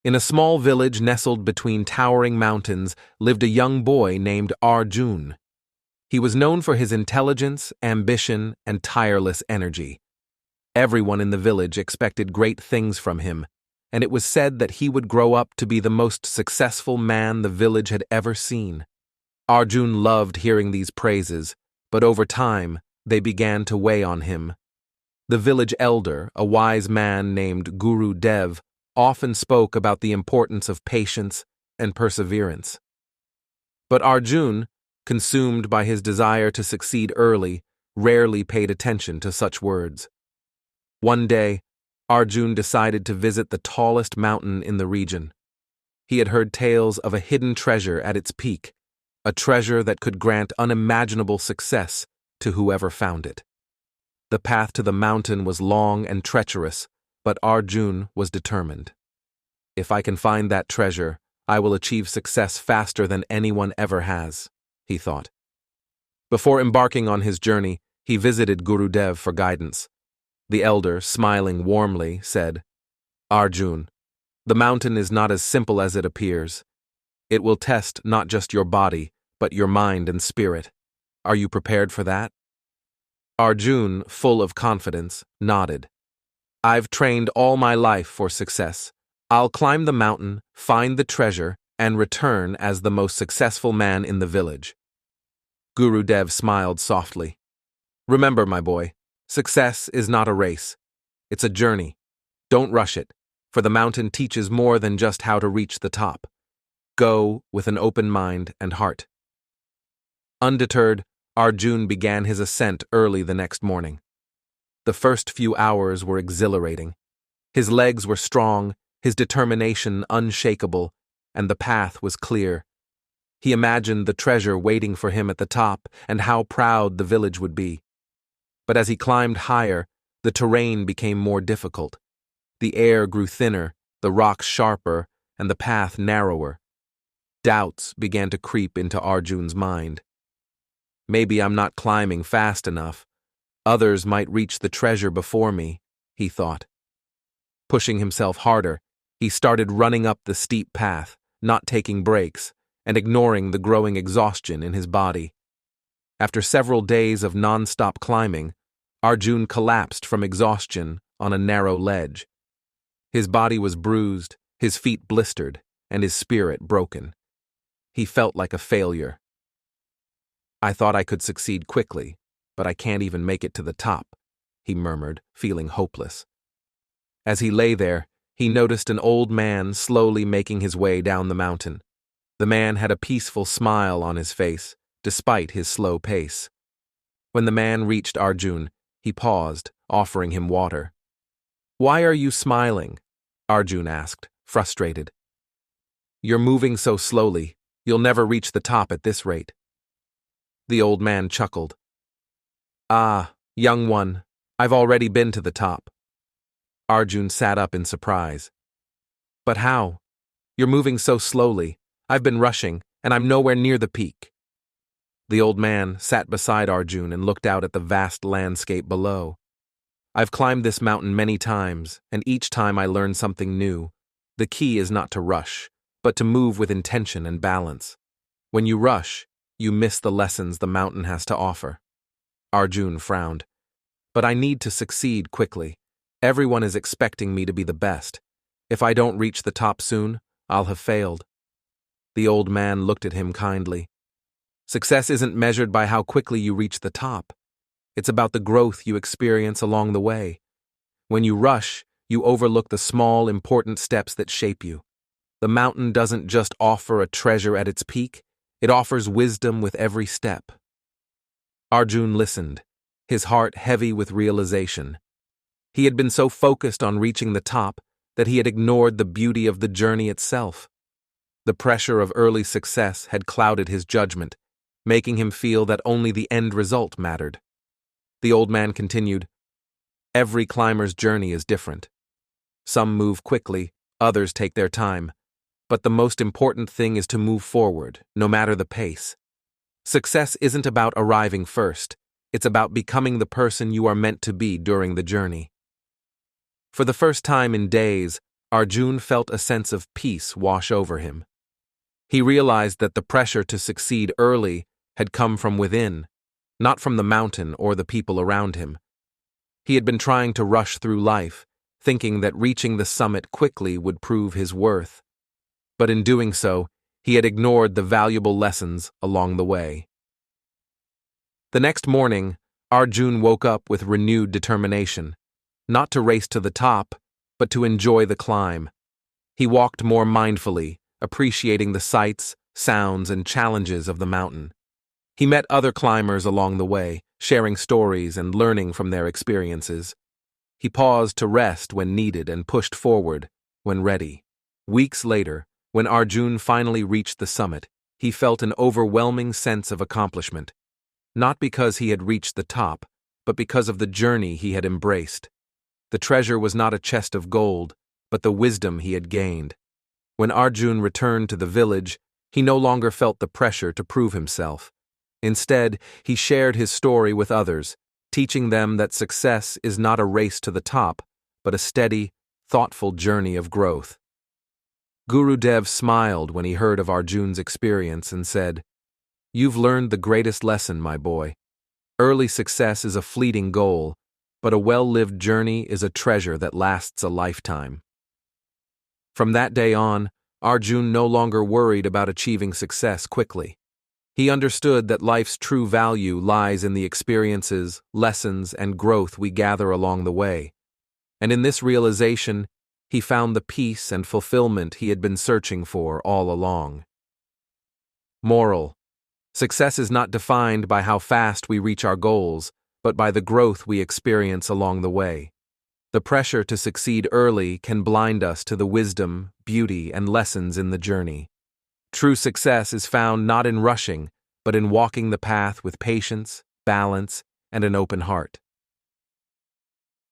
In a small village nestled between towering mountains lived a young boy named Arjun. He was known for his intelligence, ambition, and tireless energy. Everyone in the village expected great things from him, and it was said that he would grow up to be the most successful man the village had ever seen. Arjun loved hearing these praises, but over time, they began to weigh on him. The village elder, a wise man named Guru Dev, often spoke about the importance of patience and perseverance. But Arjun, consumed by his desire to succeed early, rarely paid attention to such words. One day, Arjun decided to visit the tallest mountain in the region. He had heard tales of a hidden treasure at its peak, a treasure that could grant unimaginable success to whoever found it. The path to the mountain was long and treacherous, but Arjun was determined. If I can find that treasure, I will achieve success faster than anyone ever has, he thought. Before embarking on his journey, he visited Gurudev for guidance. The elder, smiling warmly, said, "Arjun, the mountain is not as simple as it appears. It will test not just your body, but your mind and spirit. Are you prepared for that?" Arjun, full of confidence, nodded. "I've trained all my life for success. I'll climb the mountain, find the treasure, and return as the most successful man in the village." Gurudev smiled softly. "Remember, my boy, success is not a race. It's a journey. Don't rush it, for the mountain teaches more than just how to reach the top. Go with an open mind and heart." Undeterred, Arjun began his ascent early the next morning. The first few hours were exhilarating. His legs were strong, his determination unshakable, and the path was clear. He imagined the treasure waiting for him at the top and how proud the village would be. But as he climbed higher, the terrain became more difficult. The air grew thinner, the rocks sharper, and the path narrower. Doubts began to creep into Arjun's mind. Maybe I'm not climbing fast enough. Others might reach the treasure before me, he thought. Pushing himself harder, he started running up the steep path, not taking breaks, and ignoring the growing exhaustion in his body. After several days of non-stop climbing, Arjun collapsed from exhaustion on a narrow ledge. His body was bruised, his feet blistered, and his spirit broken. He felt like a failure. "I thought I could succeed quickly, but I can't even make it to the top," he murmured, feeling hopeless. As he lay there, he noticed an old man slowly making his way down the mountain. The man had a peaceful smile on his face, despite his slow pace. When the man reached Arjun, he paused, offering him water. "Why are you smiling?" Arjun asked, frustrated. "You're moving so slowly, you'll never reach the top at this rate." The old man chuckled. "Ah, young one, I've already been to the top." Arjun sat up in surprise. "But how? You're moving so slowly. I've been rushing, and I'm nowhere near the peak." The old man sat beside Arjun and looked out at the vast landscape below. "I've climbed this mountain many times, and each time I learn something new. The key is not to rush, but to move with intention and balance. When you rush, you miss the lessons the mountain has to offer." Arjun frowned. "But I need to succeed quickly. Everyone is expecting me to be the best. If I don't reach the top soon, I'll have failed." The old man looked at him kindly. "Success isn't measured by how quickly you reach the top. It's about the growth you experience along the way. When you rush, you overlook the small, important steps that shape you. The mountain doesn't just offer a treasure at its peak, it offers wisdom with every step." Arjun listened, his heart heavy with realization. He had been so focused on reaching the top that he had ignored the beauty of the journey itself. The pressure of early success had clouded his judgment, making him feel that only the end result mattered. The old man continued, "Every climber's journey is different. Some move quickly, others take their time. But the most important thing is to move forward, no matter the pace. Success isn't about arriving first, it's about becoming the person you are meant to be during the journey." For the first time in days, Arjun felt a sense of peace wash over him. He realized that the pressure to succeed early had come from within, not from the mountain or the people around him. He had been trying to rush through life, thinking that reaching the summit quickly would prove his worth. But in doing so, he had ignored the valuable lessons along the way. The next morning, Arjun woke up with renewed determination, not to race to the top, but to enjoy the climb. He walked more mindfully, appreciating the sights, sounds, and challenges of the mountain. He met other climbers along the way, sharing stories and learning from their experiences. He paused to rest when needed and pushed forward when ready. Weeks later, when Arjun finally reached the summit, he felt an overwhelming sense of accomplishment. Not because he had reached the top, but because of the journey he had embraced. The treasure was not a chest of gold, but the wisdom he had gained. When Arjun returned to the village, he no longer felt the pressure to prove himself. Instead, he shared his story with others, teaching them that success is not a race to the top, but a steady, thoughtful journey of growth. Gurudev smiled when he heard of Arjun's experience and said, "You've learned the greatest lesson, my boy. Early success is a fleeting goal, but a well-lived journey is a treasure that lasts a lifetime." From that day on, Arjun no longer worried about achieving success quickly. He understood that life's true value lies in the experiences, lessons, and growth we gather along the way. And in this realization, he found the peace and fulfillment he had been searching for all along. Moral: success is not defined by how fast we reach our goals, but by the growth we experience along the way. The pressure to succeed early can blind us to the wisdom, beauty, and lessons in the journey. True success is found not in rushing, but in walking the path with patience, balance, and an open heart.